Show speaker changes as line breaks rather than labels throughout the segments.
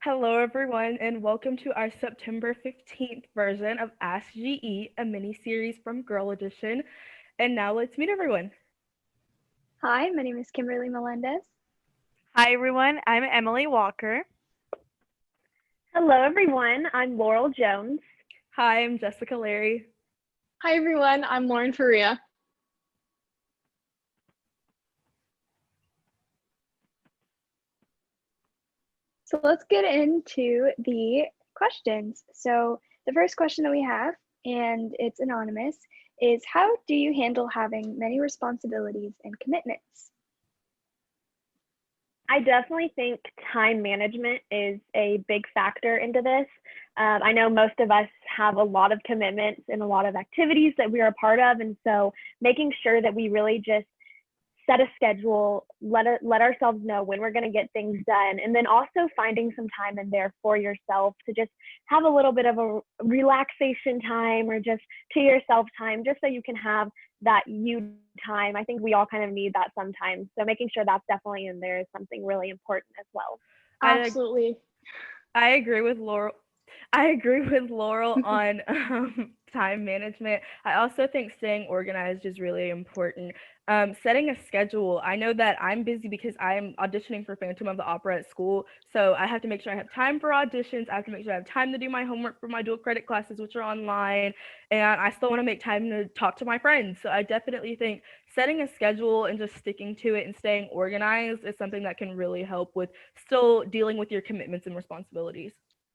Hello, everyone, and welcome to our September 15th version of Ask GE, a mini series from Girl Edition. And now let's meet everyone.
Hi, my name is Kimberly Melendez.
Hi everyone, I'm Emily Walker.
Hello, everyone. I'm Laurel Jones.
Hi, I'm Jessica Larry.
Hi everyone, I'm Lauren Faria.
So let's get into the questions. So the first question that we have, and it's anonymous, is how do you handle having many responsibilities and commitments?
I definitely think time management is a big factor into this. I know most of us have a lot of commitments and a lot of activities that we are a part of. And so making sure that we really just set a schedule, let ourselves know when we're going to get things done, and then also finding some time in there for yourself to just have a little bit of a relaxation time or just to yourself time, just so you can have that you time. I think we all kind of need that sometimes. So making sure that's definitely in there is something really important as well.
Absolutely.
I agree with Laurel. I agree with Laurel on time management. I also think staying organized is really important. Setting a schedule. I know that I'm busy because I'm auditioning for Phantom of the Opera at school, so I have to make sure I have time for auditions. I have to make sure I have time to do my homework for my dual credit classes, which are online, and I still want to make time to talk to my friends. So I definitely think setting a schedule and just sticking to it and staying organized is something that can really help with still dealing with your commitments and responsibilities.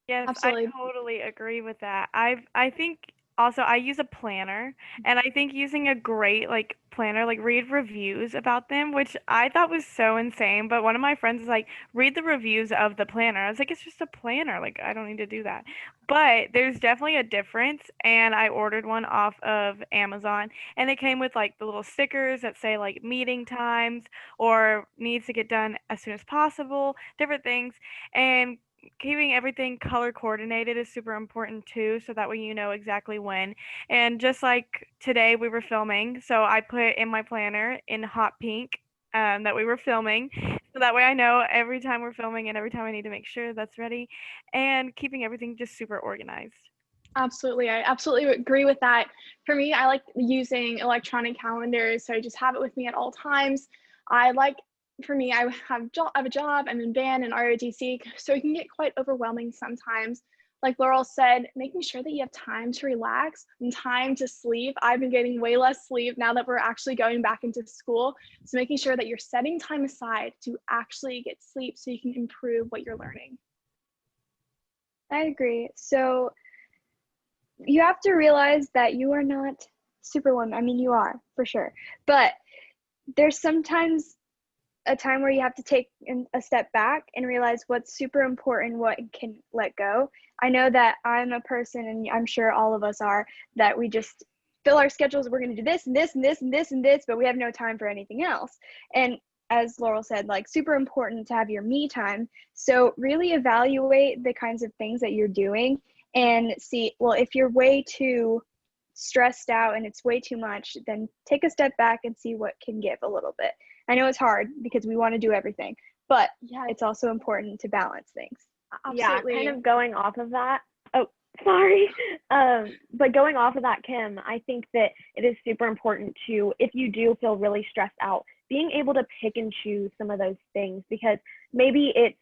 Yes, I
Absolutely.
totally agree with that. I think also I use a planner and I think using a great planner, like read reviews about them, which I thought was so insane, but one of my friends is like, read the reviews of the planner. I was like, it's just a planner, like I don't need to do that. But there's definitely a difference and I ordered one off of Amazon and it came with like the little stickers that say like meeting times or needs to get done as soon as possible, different things. And keeping everything color coordinated is super important too, so that way you know exactly when. And just like today we were filming, so I put in my planner in hot pink that we were filming, so that way I know every time we're filming and every time I need to make sure that's ready, and keeping everything just super organized.
Absolutely. I absolutely agree with that. For me, I like using electronic calendars, so I just have it with me at all times. I like, for me, I have a job, I'm in band and ROTC, so it can get quite overwhelming sometimes. Like Laurel said, making sure that you have time to relax and time to sleep. I've been getting way less sleep now that we're actually going back into school. So making sure that you're setting time aside to actually get sleep so you can improve what you're learning.
I agree. So you have to realize that you are not Superwoman. I mean, you are for sure, but there's sometimes a time where you have to take a step back and realize what's super important, what can let go. I know that I'm a person, and I'm sure all of us are, that we just fill our schedules. We're going to do this and this and this and this and this, but we have no time for anything else. And as Laurel said, like super important to have your me time. So really evaluate the kinds of things that you're doing and see, well, if you're way too stressed out and it's way too much, then take a step back and see what can give a little bit. I know it's hard because we want to do everything, but
Yeah,
it's also important to balance things.
absolutely.
Yeah, kind of going off of that. Oh, sorry. But going off of that, Kim, I think that it is super important to, if you do feel really stressed out, being able to pick and choose some of those things, because maybe it's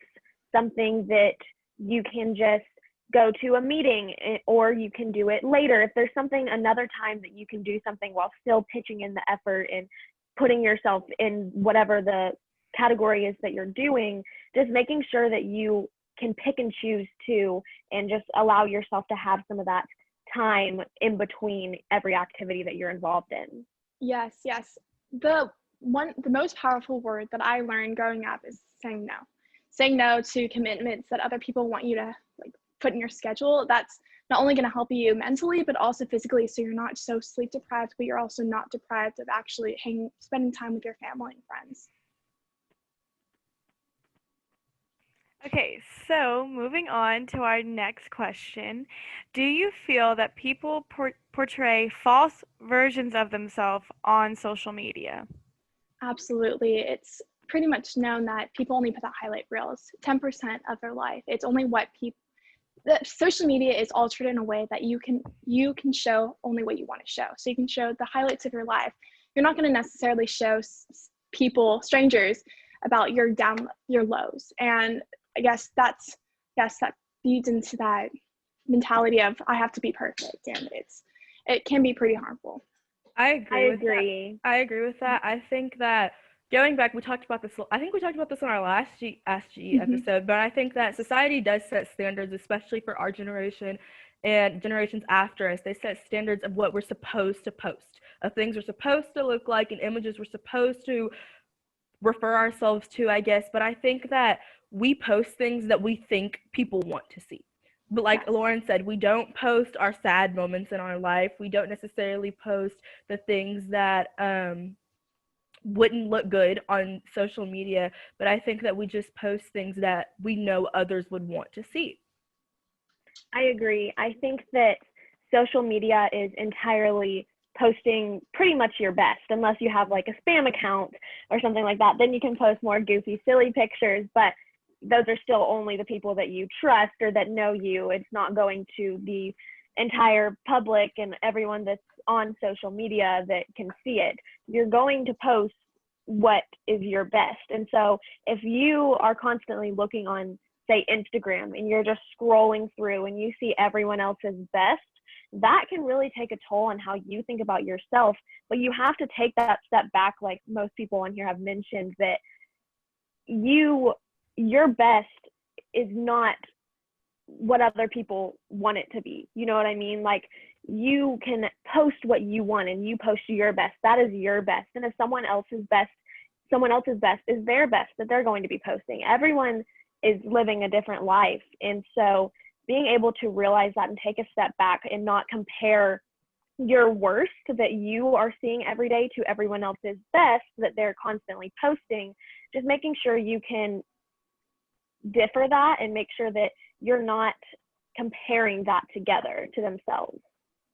something that you can just go to a meeting, or you can do it later. If there's something another time that you can do something while still pitching in the effort and putting yourself in whatever the category is that you're doing, just making sure that you can pick and choose too, and just allow yourself to have some of that time in between every activity that you're involved in.
Yes, yes. The most powerful word that I learned growing up is saying no. Saying no to commitments that other people want you to like put in your schedule. That's not only going to help you mentally, but also physically. So you're not so sleep deprived, but you're also not deprived of actually spending time with your family and friends.
Okay, so moving on to our next question. Do you feel that people portray false versions of themselves on social media?
Absolutely. pretty much known that people only put the highlight reels 10% of their life. It's only what people, the social media is altered in a way that you can show only what you want to show. So you can show the highlights of your life. You're not going to necessarily show people, strangers, about your lows. And I guess that feeds into that mentality of I have to be perfect, and it can be pretty harmful.
I
I
agree with that.
agree.
I agree with that. I think that going back, we talked about this. I think we talked about this in our last Ask GE episode, but I think that society does set standards, especially for our generation and generations after us. They set standards of what we're supposed to post, of things we're supposed to look like, and images we're supposed to refer ourselves to, I guess. But I think that we post things that we think people want to see. But like
Yes.
Lauren said, we don't post our sad moments in our life. We don't necessarily post the things that wouldn't look good on social media. But I think that we just post things that we know others would want to see.
I agree. I think that social media is entirely posting pretty much your best, unless you have like a spam account or something like that. Then you can post more goofy, silly pictures, but those are still only the people that you trust or that know you. It's not going to the entire public and everyone that's on social media that can see it. You're going to post what is your best. And so if you are constantly looking on, say, Instagram, and you're just scrolling through and you see everyone else's best, that can really take a toll on how you think about yourself. But you have to take that step back, like most people on here have mentioned, that your best is not what other people want it to be. You know what I mean? Like, you can post what you want and you post your best. That is your best. And if someone else's best is their best that they're going to be posting. Everyone is living a different life. And so being able to realize that and take a step back and not compare your worst that you are seeing every day to everyone else's best that they're constantly posting, just making sure you can differ that and make sure that you're not comparing that together to themselves.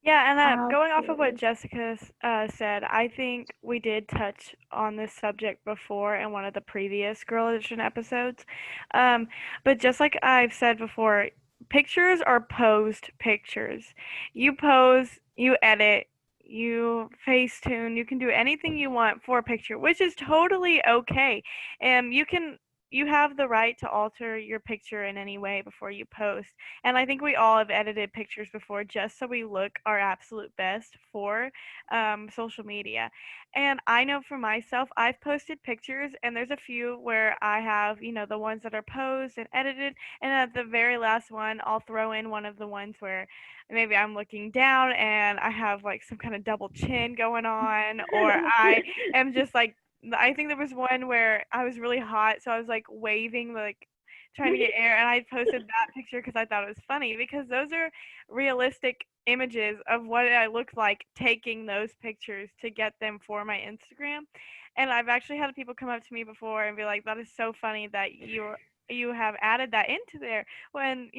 Yeah, and going off of what
Absolutely.
Jessica said, I think we did touch on this subject before in one of the previous Girl Edition episodes. Um, but just like I've said before, pictures are posed pictures. You pose, you edit, you Facetune, you can do anything you want for a picture, which is totally okay. And you have the right to alter your picture in any way before you post. And I think we all have edited pictures before just so we look our absolute best for social media. And I know for myself, I've posted pictures, and there's a few where I have, the ones that are posed and edited. And at the very last one, I'll throw in one of the ones where maybe I'm looking down and I have like some kind of double chin going on, or I am just like, I think there was one where I was really hot, so I was like waving, like trying to get air, and I posted that picture because I thought it was funny, because those are realistic images of what I looked like taking those pictures to get them for my Instagram. And I've actually had people come up to me before and be like, that is so funny that you have added that into there, when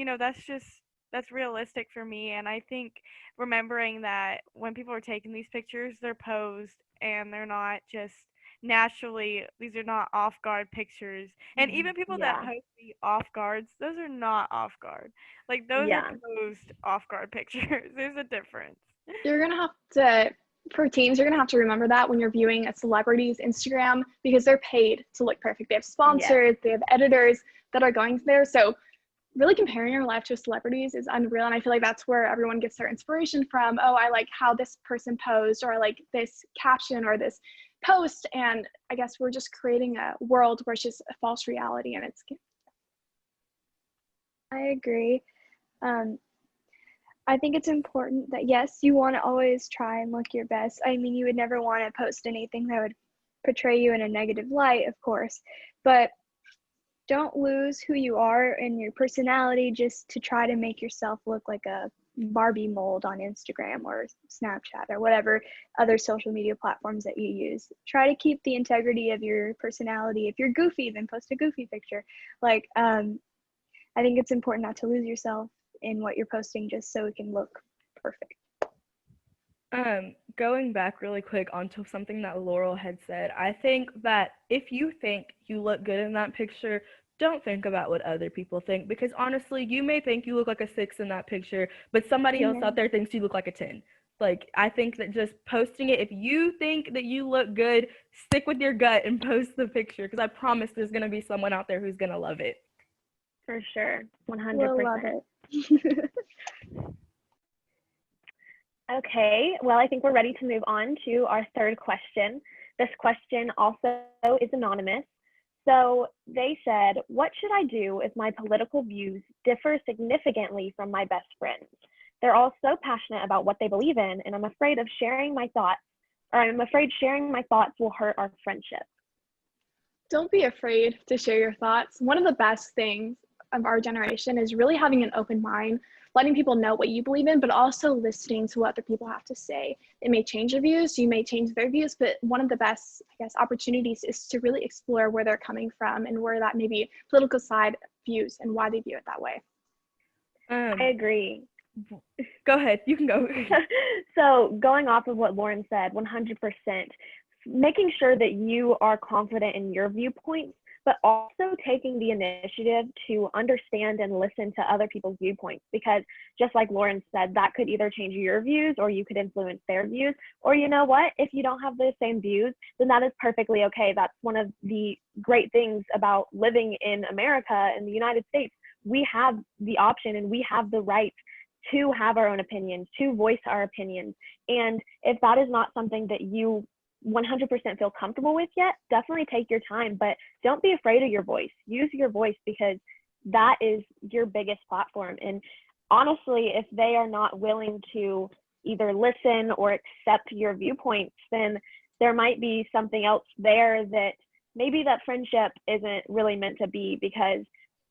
that's realistic for me. And I think remembering that when people are taking these pictures, they're posed and they're not just naturally, these are not off guard pictures. And even people that
Yeah.
post the off guards, those are not off guard. Like, those are
Yeah.
posed off guard pictures. There's a difference.
You're gonna have to, for teens, you're gonna have to remember that when you're viewing a celebrity's Instagram, because they're paid to look perfect. They have
Yes.
sponsors, they have editors that are going there. So really comparing your life to celebrities is unreal. And I feel like that's where everyone gets their inspiration from. Oh, I like how this person posed, or I like this caption or this post. And I guess we're just creating a world where it's just a false reality, and it's
I agree. Um, I think it's important that, yes, you want to always try and look your best. I mean, you would never want to post anything that would portray you in a negative light, of course, but don't lose who you are and your personality just to try to make yourself look like a Barbie mold on Instagram or Snapchat or whatever other social media platforms that you use. Try to keep the integrity of your personality. If you're goofy, then post a goofy picture. Like, I think it's important not to lose yourself in what you're posting just so it can look perfect.
Going back really quick onto something that Laurel had said, I think that if you think you look good in that picture, don't think about what other people think because honestly, you may think you look like a 6 in that picture, but somebody else out
Mhm.
there thinks you look like a 10. Like, I think that just posting it, if you think that you look good, stick with your gut and post the picture because I promise there's going to be someone out there who's going to love it.
For sure,
Will love
100%.
it.
Okay, well, I think we're ready to move on to our third question. This question also is anonymous. So they said, what should I do if my political views differ significantly from my best friends? They're all so passionate about what they believe in, and I'm afraid of sharing my thoughts, or I'm afraid sharing my thoughts will hurt our friendship.
Don't be afraid to share your thoughts. One of the best things of our generation is really having an open mind, letting people know what you believe in, but also listening to what other people have to say. It may change your views, you may change their views, but one of the best, I guess, opportunities is to really explore where they're coming from and where that maybe political side views and why they view it that way.
I agree.
Go ahead. You can go.
So going off of what Lauren said, 100%, making sure that you are confident in your viewpoints, but also taking the initiative to understand and listen to other people's viewpoints. Because just like Lauren said, that could either change your views or you could influence their views. Or you know what? If you don't have the same views, then that is perfectly okay. That's one of the great things about living in America, in the United States. We have the option and we have the right to have our own opinions, to voice our opinions. And if that is not something that you 100% feel comfortable with yet, definitely take your time, but don't be afraid of your voice. Use your voice because that is your biggest platform. And honestly, if they are not willing to either listen or accept your viewpoints, then there might be something else there that maybe that friendship isn't really meant to be, because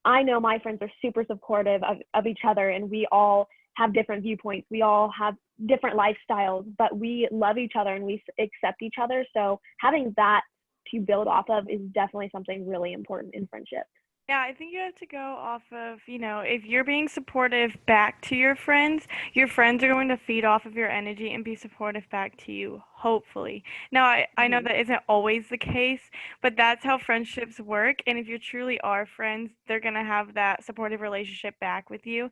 I know my friends are super supportive of each other, and we all have different viewpoints. We all have different lifestyles, but we love each other and we accept each other. So having that to build off of is definitely something really important in friendship.
Yeah, I think you have to go off of, if you're being supportive back to your friends are going to feed off of your energy and be supportive back to you, hopefully. Now, I know that isn't always the case, but that's how friendships work. And if you truly are friends, they're going to have that supportive relationship back with you.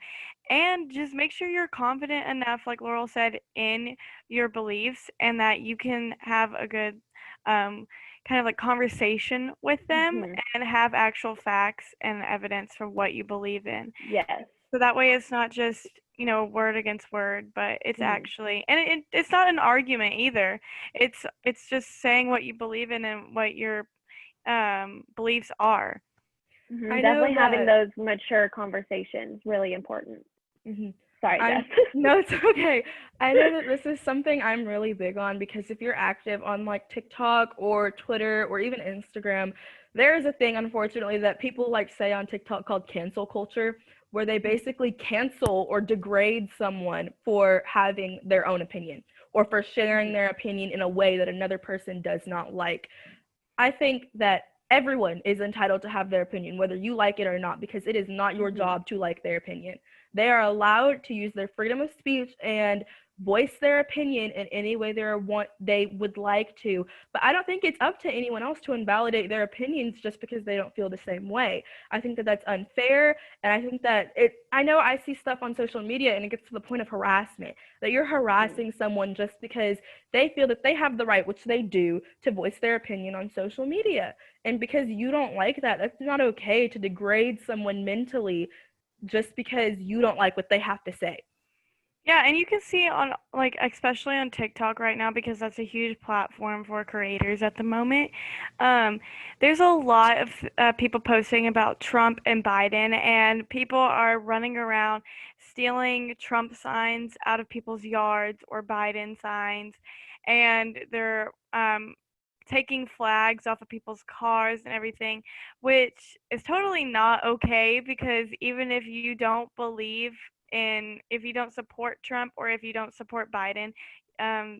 And just make sure you're confident enough, like Laurel said, in your beliefs and that you can have a good um, kind of like conversation with them and have actual facts and evidence for what you believe in.
Yes.
So that way it's not just, word against word, but it's actually, and it's not an argument either. It's just saying what you believe in and what your beliefs are.
I know
Definitely having
that.
those mature conversations, really important. Sorry,
I'm
Jess.
no, it's okay. I know that this is something I'm really big on because if you're active on like TikTok or Twitter or even Instagram, there is a thing, unfortunately, that people like say on TikTok called cancel culture, where they basically cancel or degrade someone for having their own opinion or for sharing their opinion in a way that another person does not like. I think that everyone is entitled to have their opinion, whether you like it or not, because it is not your job to like their opinion. They are allowed to use their freedom of speech and voice their opinion in any way they would like to. But I don't think it's up to anyone else to invalidate their opinions just because they don't feel the same way. I think that that's unfair, and I think that I know I see stuff on social media and it gets to the point of harassment, that you're harassing someone just because they feel that they have the right, which they do, to voice their opinion on social media. And because you don't like that, that's not okay to degrade someone mentally just because you don't like what they have to say.
Yeah, and you can see on like especially on TikTok right now because that's a huge platform for creators at the moment. There's a lot of people posting about Trump and Biden, and people are running around stealing Trump signs out of people's yards or Biden signs, and they're taking flags off of people's cars and everything, which is totally not okay because even if you don't believe if you don't support Trump or if you don't support Biden,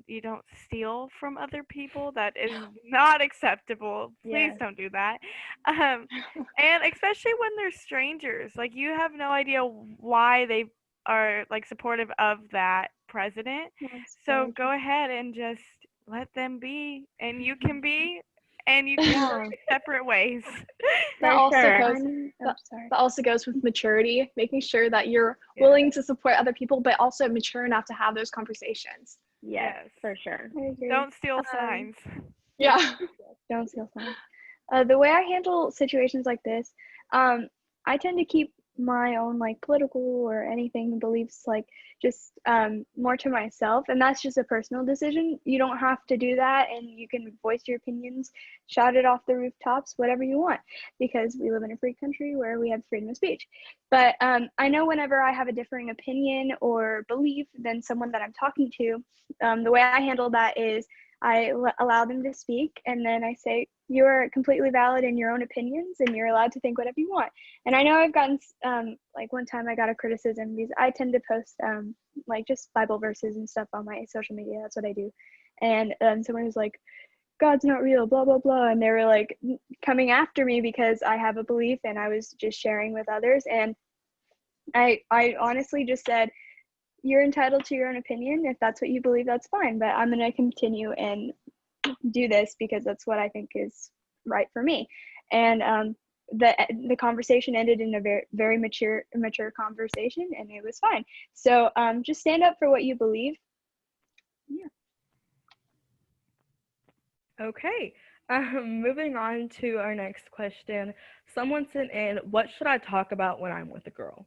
you don't steal from other people. That is not acceptable. Please don't do that. And especially when they're strangers, like you have no idea why they are like supportive of that president.
That's
So
very
go ahead and just let them be, and you can be, and you can go
Yeah,
your separate ways.
That
for
also
sure.
goes
Oh, sorry.
that also goes with maturity, making sure that you're
Yeah.
willing to support other people, but also mature enough to have those conversations.
Yes,
Yes.
for sure.
I agree.
Don't steal
Um,
signs.
Yeah.
Don't steal signs. The way I handle situations like this, I tend to keep my own like political or anything beliefs like just more to myself, and that's just a personal decision. You don't have to do that, and you can voice your opinions, shout it off the rooftops, whatever you want, because we live in a free country where we have freedom of speech. But I know whenever I have a differing opinion or belief than someone that I'm talking to, the way I handle that is allow them to speak, and then I say, you're completely valid in your own opinions, and you're allowed to think whatever you want. And I know I've gotten, like one time I got a criticism because I tend to post like just Bible verses and stuff on my social media. That's what I do. And someone was like, God's not real, blah, blah, blah. And they were like coming after me because I have a belief and I was just sharing with others. And I honestly just said, you're entitled to your own opinion. If that's what you believe, that's fine. But I'm going to continue and do this because that's what I think is right for me. And the conversation ended in a very mature conversation, and it was fine. So just stand up for what you believe. Yeah.
Okay. Moving on to our next question. Someone sent in, what should I talk about when I'm with a girl?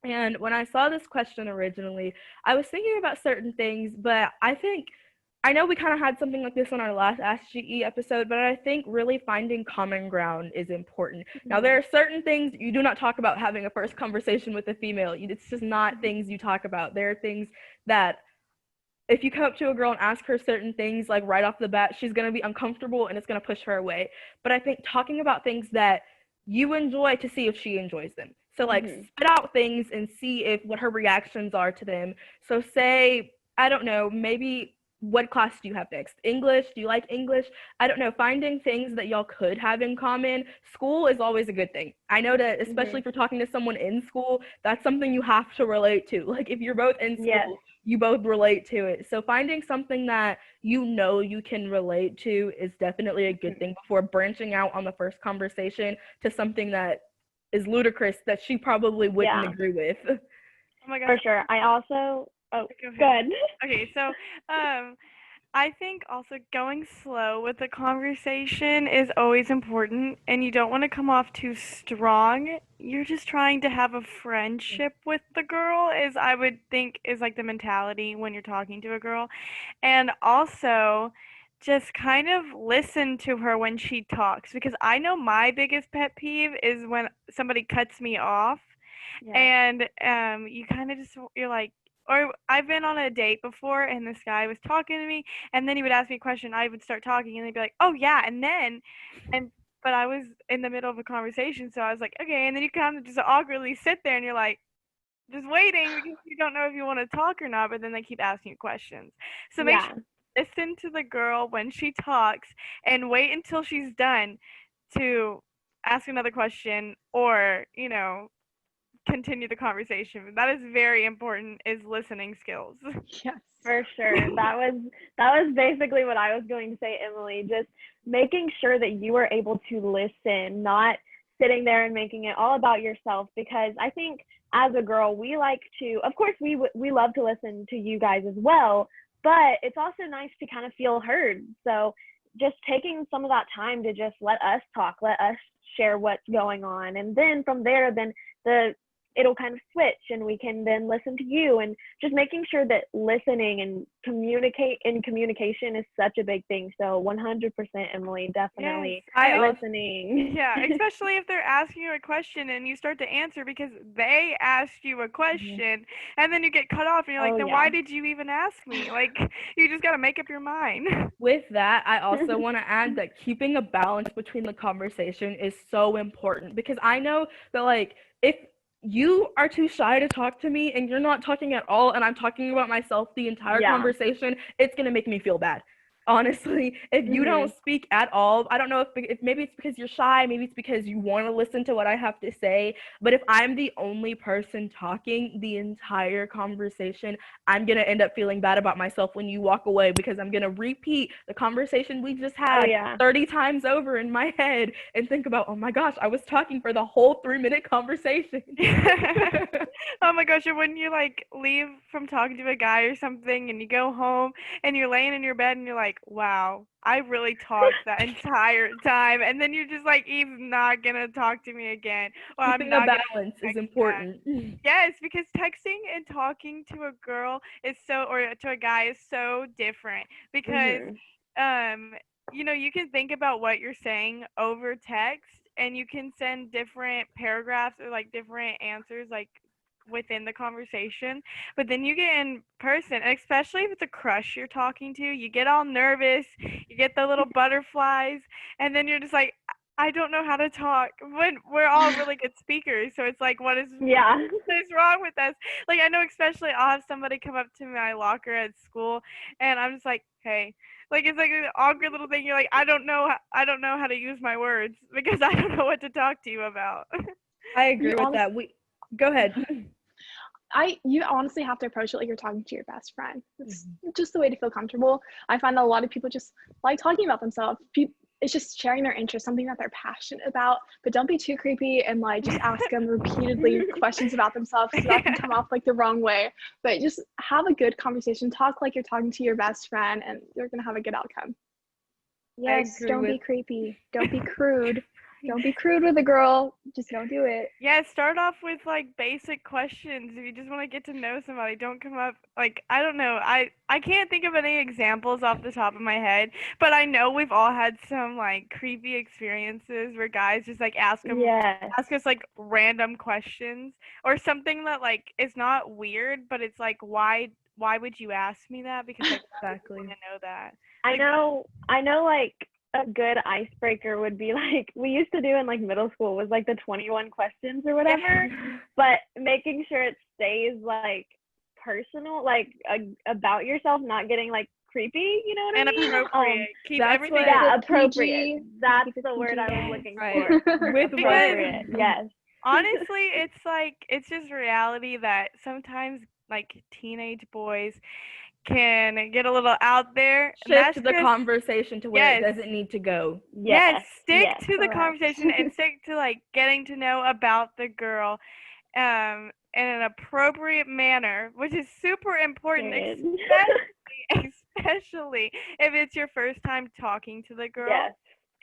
And when I saw this question originally, I was thinking about certain things, but I know we kind of had something like this on our last Ask GE episode, but I think really finding common ground is important. Now, there are certain things you do not talk about having a first conversation with a female. It's just not things you talk about. There are things that if you come up to a girl and ask her certain things, like right off the bat, she's going to be uncomfortable and it's going to push her away. But I think talking about things that you enjoy to see if she enjoys them. So, like, spit out things and see if what her reactions are to them. So, say, I don't know, maybe what class do you have next? English? Do you like English? I don't know. Finding things that y'all could have in common. School is always a good thing. I know that, especially if you're talking to someone in school, that's something you have to relate to. Like, if you're both in school,
Yes.
you both relate to it. So finding something that you know you can relate to is definitely a good thing before branching out on the first conversation to something that is ludicrous that she probably wouldn't
Yeah.
agree with.
Oh my
For
gosh.
sure. I also, oh,
Go ahead.
good.
Okay, so I think also going slow with the conversation is always important, and you don't want to come off too strong. You're just trying to have a friendship with the girl, is I would think is like the mentality when you're talking to a girl. And also just kind of listen to her when she talks, because I know my biggest pet peeve is when somebody cuts me off.
Yeah.
And you kind of just you're like, or I've been on a date before and this guy was talking to me and then he would ask me a question, I would start talking and they'd be like, oh yeah, and but I was in the middle of a conversation, so I was like, okay, and then you kind of just awkwardly sit there and you're like just waiting because you don't know if you want to talk or not, but then they keep asking you questions. So make
Yeah.
sure you listen to the girl when she talks and wait until she's done to ask another question or, continue the conversation. That is very important, is listening skills.
Yes.
For sure. That was basically what I was going to say, Emily. Just making sure that you are able to listen, not sitting there and making it all about yourself. Because I think as a girl, we like to, of course, we love to listen to you guys as well, but it's also nice to kind of feel heard. So just taking some of that time to just let us talk, let us share what's going on, and then from there, then it'll kind of switch and we can then listen to you, and just making sure that listening and communication is such a big thing. So 100% Emily, definitely
I
listening.
Yeah, especially if they're asking you a question and you start to answer because they asked you a question and then you get cut off and you're like,
Oh,
then
yeah.
why did you even ask me? Like, you just got to make up your mind.
With that, I also want to add that keeping a balance between the conversation is so important, because I know that, like, if you are too shy to talk to me and you're not talking at all and I'm talking about myself the entire
Yeah.
conversation, it's going to make me feel bad. Honestly, if you don't
Mhm.
speak at all, I don't know if maybe it's because you're shy, maybe it's because you want to listen to what I have to say, but if I'm the only person talking the entire conversation, I'm going to end up feeling bad about myself when you walk away because I'm going to repeat the conversation we just
Oh
had
yeah.
30 times over in my head and think about, oh my gosh, I was talking for the whole 3-minute conversation.
Oh my gosh, or when you like leave from talking to a guy or something and you go home and you're laying in your bed and you're like, wow, I really talked that entire time. And then you're just like, he's not gonna talk to me again. Or I'm
Keeping a
not gonna
balance is
text back.
important.
Yes, because texting and talking to a girl is so, or to a guy is so different because,
Mhm.
um, you know, you can think about what you're saying over text and you can send different paragraphs or like different answers like within the conversation. But then you get in person, and especially if it's a crush you're talking to, you get all nervous, you get the little butterflies, and then you're just like, I don't know how to talk. When we're all really good speakers, so it's like,
Yeah.
what is wrong with us? Like I know, especially I'll have somebody come up to my locker at school, and I'm just like, hey, like it's like an awkward little thing. You're like, I don't know how to use my words because I don't know what to talk to you about.
I
You
agree with
honestly,
that. Go ahead.
you honestly have to approach it like you're talking to your best friend. It's
Mhm.
just the way to feel comfortable. I find that a lot of people just like talking about themselves. It's just sharing their interest, something that they're passionate about. But don't be too creepy and like just ask them repeatedly questions about themselves because that can come off like the wrong way. But just have a good conversation. Talk like you're talking to your best friend, and you're gonna have a good outcome.
I
Yes,
agree
don't
with
be creepy. Don't be crude. Don't be crude with a girl. Just don't do it.
Yeah, start off with like basic questions. If you just want to get to know somebody, don't come up like I don't know. I can't think of any examples off the top of my head, but I know we've all had some like creepy experiences where guys just like
Yes.
ask us like random questions or something that like is not weird, but it's like why would you ask me that? Because like why would you want
exactly.
to know that?
I
Like
know I know like a good icebreaker would be like we used to do in like middle school was like the 21 questions or whatever, but making sure it stays like personal, like about yourself, not getting like creepy, you know what I
and
mean?
appropriate. Keep
That's
everything
what,
Keep
Yeah,
it
appropriate.
PG. Yeah,
That's
keep it
the word I
PG.
was
yes.
looking
right.
for.
With
Because
what,
Appropriate. Yes.
honestly, it's like it's just reality that sometimes like teenage boys can get a little out there, and that's
shift the
just
conversation to where it
yes,
doesn't need to go.
yes,
Yes.
stick
Yes.
to the
Correct.
conversation and stick to like getting to know about the girl in an appropriate manner, which is super important,
Period.
especially if it's your first time talking to the girl.
Yes.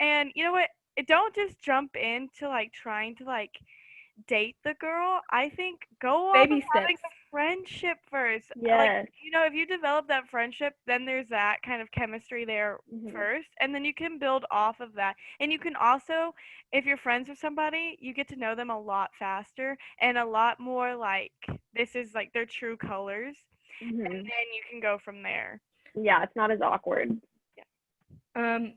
And you know what? Don't just jump into like trying to like date the girl. I think go off of
Baby
having
steps.
a friendship first. Like,
Yes.
you know, if you develop that friendship, then there's that kind of chemistry there
Mhm.
first, and then you can build off of that. And you can also, if you're friends with somebody, you get to know them a lot faster and a lot more like this is like their true colors, and
Mhm.
then you can go from there.
Yeah, it's not as awkward.
Um,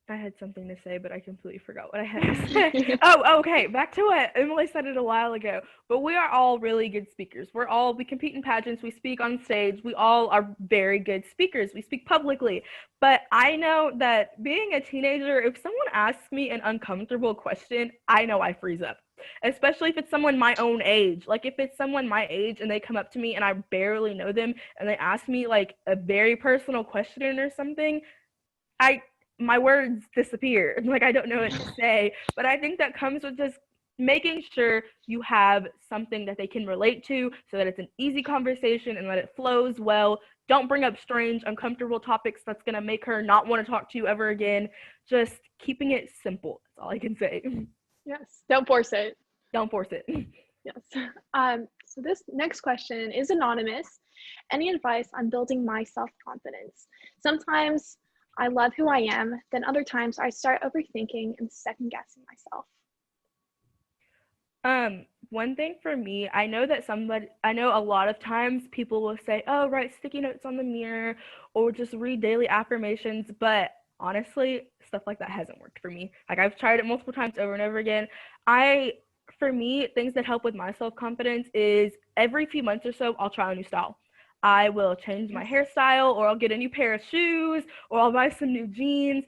I had something to say, but I completely forgot what I had to say. Oh, okay. Back to what Emily said it a while ago. But we are all really good speakers. We compete in pageants, we speak on stage, we all are very good speakers. We speak publicly. But I know that being a teenager, if someone asks me an uncomfortable question, I know I freeze up. Especially if it's someone my own age. Like if it's someone my age and they come up to me and I barely know them and they ask me like a very personal question or something, I my words disappear. Like I don't know what to say. But I think that comes with just making sure you have something that they can relate to so that it's an easy conversation and that it flows well. Don't bring up strange, uncomfortable topics that's gonna make her not want to talk to you ever again. Just keeping it simple. That's all I can say.
Yes. Don't force it.
Don't force it.
Yes. So this next question is anonymous. Any advice on building my self-confidence? Sometimes I love who I am, then other times I start overthinking and second guessing myself.
One thing for me, I know a lot of times people will say, oh, write sticky notes on the mirror or just read daily affirmations, but honestly, stuff like that hasn't worked for me. Like I've tried it multiple times over and over again. For me, things that help with my self-confidence is every few months or so, I'll try a new style. I will change my hairstyle, or I'll get a new pair of shoes, or I'll buy some new jeans,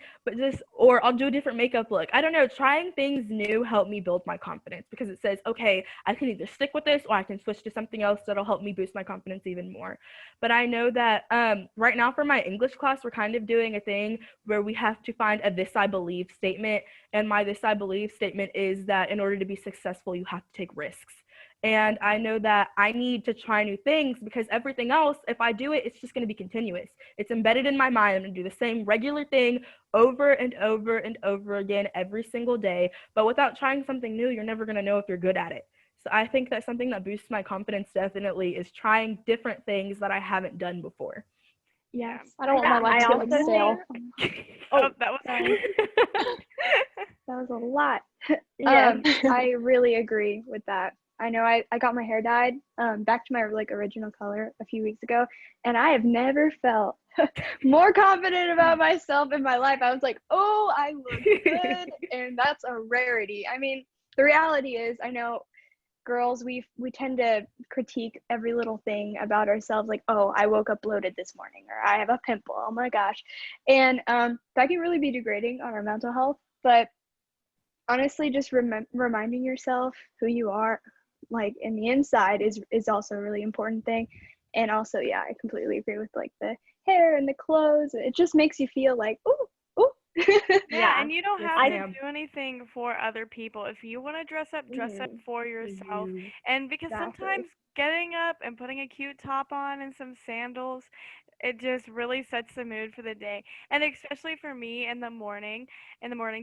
or I'll do a different makeup look. I don't know. Trying things new help me build my confidence because it says, okay, I can either stick with this or I can switch to something else that'll help me boost my confidence even more. But I know that right now for my English class, we're kind of doing a thing where we have to find a "this I believe" statement. And my "this I believe" statement is that in order to be successful, you have to take risks. And I know that I need to try new things because everything else, if I do it, it's just going to be continuous. It's embedded in my mind. I'm going to do the same regular thing over and over and over again every single day. But without trying something new, you're never going to know if you're good at it. So I think that something that boosts my confidence definitely is trying different things that I haven't done before.
Yes. I don't want my life
I
to get like
also
stale.
Oh, that was
Sorry. That was a lot.
Yeah.
I really agree with that. I know I got my hair dyed back to my like original color a few weeks ago, and I have never felt more confident about myself in my life. I was like, oh, I look good, and that's a rarity. I mean, the reality is, I know girls, we tend to critique every little thing about ourselves, like, oh, I woke up bloated this morning, or I have a pimple, oh my gosh. And that can really be degrading on our mental health. But honestly, just reminding yourself who you are, like in the inside, is also a really important thing. And also, yeah, I completely agree with like the hair and the clothes. It just makes you feel like, ooh, ooh.
Yeah, and you don't
Yes,
have to
ma'am.
do anything for other people. If you want to dress up for yourself.
You.
And because
Exactly.
sometimes getting up and putting a cute top on and some sandals, it just really sets the mood for the day. And especially for me in the morning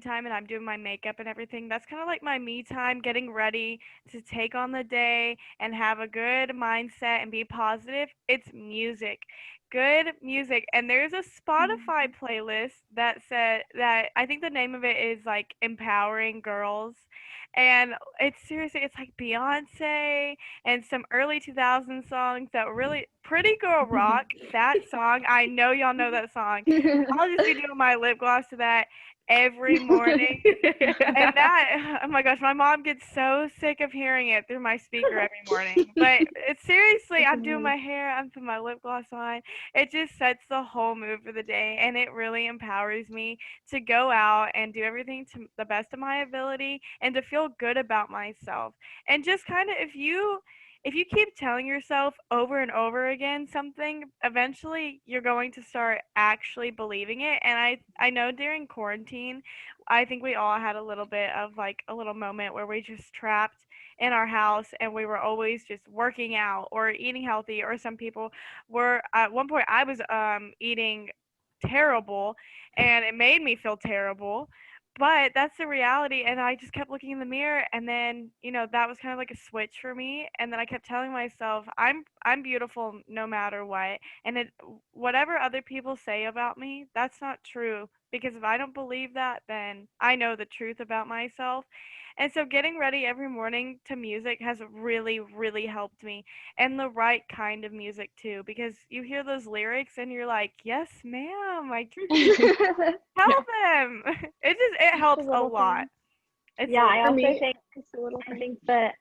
time, and I'm doing my makeup and everything, that's kind of like my me time, getting ready to take on the day and have a good mindset and be positive. It's music. Good music. And there's a Spotify playlist that said that I think the name of it is like Empowering Girls. And it's seriously, it's like Beyonce and some early 2000 songs that really Pretty Girl Rock. That song, I know y'all know that song. I'll just be doing my lip gloss to that every morning. And that, oh my gosh, my mom gets so sick of hearing it through my speaker every morning. But it's seriously, I'm doing my hair, I'm putting my lip gloss on. It just sets the whole mood for the day, and it really empowers me to go out and do everything to the best of my ability and to feel good about myself. And just kind of, if you keep telling yourself over and over again something, eventually you're going to start actually believing it. And I know during quarantine, I think we all had a little bit of like a little moment where we just trapped in our house and we were always just working out or eating healthy, or some people were at one point I was eating terrible and it made me feel terrible. But that's the reality, and I just kept looking in the mirror, and then that was kind of like a switch for me. And then I kept telling myself I'm beautiful no matter what, and whatever other people say about me, that's not true, because if I don't believe that, then I know the truth about myself. And so getting ready every morning to music has really, really helped me, and the right kind of music too, because you hear those lyrics and you're like, yes, ma'am, like tell them. It helps a
little
lot.
thing.
It's
Yeah, I
For
also
me,
think
It's a little
I
thing.
think that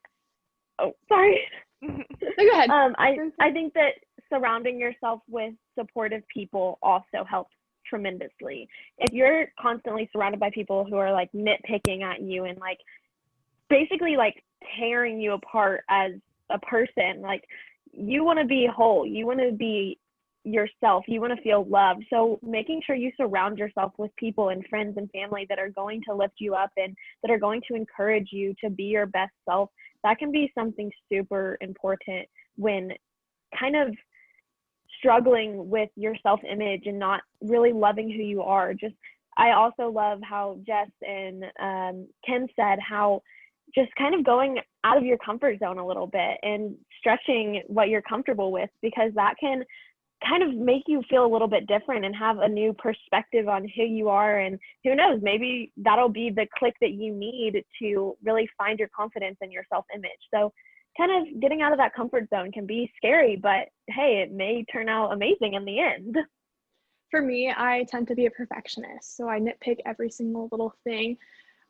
sorry.
No, go ahead.
I think that surrounding yourself with supportive people also helps tremendously. If you're constantly surrounded by people who are like nitpicking at you and like basically like tearing you apart as a person, like you want to be whole, you want to be yourself, you want to feel loved. So making sure you surround yourself with people and friends and family that are going to lift you up and that are going to encourage you to be your best self, that can be something super important when kind of struggling with your self-image and not really loving who you are. Just I also love how Jess and Kim said how just kind of going out of your comfort zone a little bit and stretching what you're comfortable with, because that can kind of make you feel a little bit different and have a new perspective on who you are. And who knows, maybe that'll be the click that you need to really find your confidence and your self-image. So kind of getting out of that comfort zone can be scary, but hey, it may turn out amazing in the end.
For me, I tend to be a perfectionist, so I nitpick every single little thing.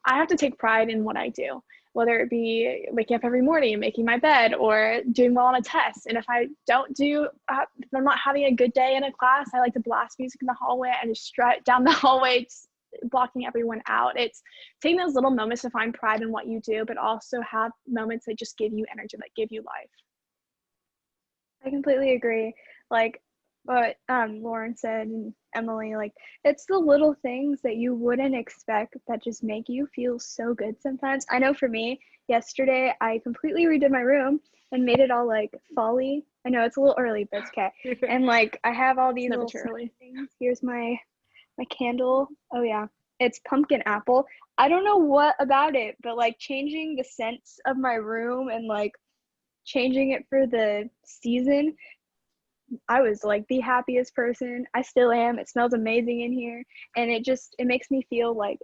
I have to take pride in what I do. whether it be waking up every morning, making my bed, or doing well on a test. And if I don't do, if I'm not having a good day in a class, I like to blast music in the hallway and just strut down the hallway, just blocking everyone out. It's taking those little moments to find pride in what you do, but also have moments that just give you energy, that give you life.
I completely agree. Like what Lauren said and Emily, like it's the little things that you wouldn't expect that just make you feel so good sometimes. I know for me, yesterday I completely redid my room and made it all like folly. I know it's a little early, but it's okay. And like I have all these
Never
little
too early.
things. Here's my candle. Oh yeah. It's pumpkin apple. I don't know what about it, but like changing the scents of my room and like changing it for the season, I was like the happiest person. I still am. It smells amazing in here, and it makes me feel like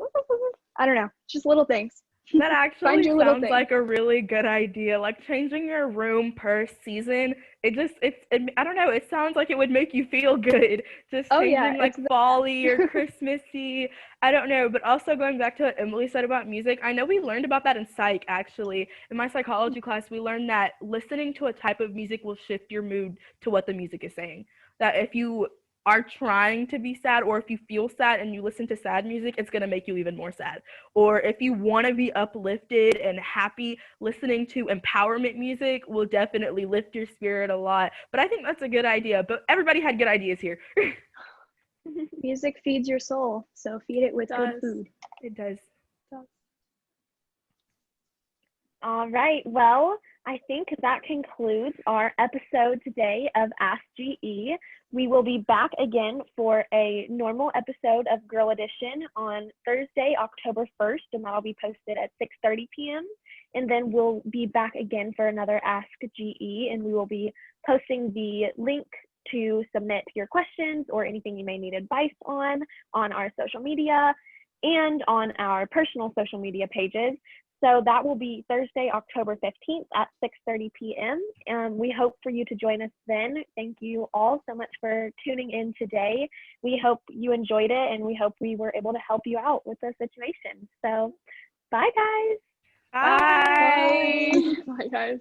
I don't know, just little things.
That
Find
actually
your little
sounds
thing.
like a really good idea. Like changing your room per season. I don't know, it sounds like it would make you feel good. Just
Oh yeah,
changing like
it's the
folly or
best.
Christmassy. I don't know, but also going back to what Emily said about music, I know we learned about that in psych actually. In my psychology class, we learned that listening to a type of music will shift your mood to what the music is saying. That if you are trying to be sad or if you feel sad and you listen to sad music, it's going to make you even more sad. Or if you want to be uplifted and happy, listening to empowerment music will definitely lift your spirit a lot. But I think that's a good idea. But everybody had good ideas here.
Music feeds your soul, so feed it with good
Does.
food.
It does.
All right. Well, I think that concludes our episode today of Ask GE. We will be back again for a normal episode of Girl Edition on Thursday, October 1st, and that'll be posted at 6:30 p.m. And then we'll be back again for another Ask GE, and we will be posting the link to submit your questions or anything you may need advice on our social media and on our personal social media pages. So that will be Thursday, October 15th at 6:30 p.m. And we hope for you to join us then. Thank you all so much for tuning in today. We hope you enjoyed it, and we hope we were able to help you out with the situation. So bye, guys.
Bye.
Bye, guys.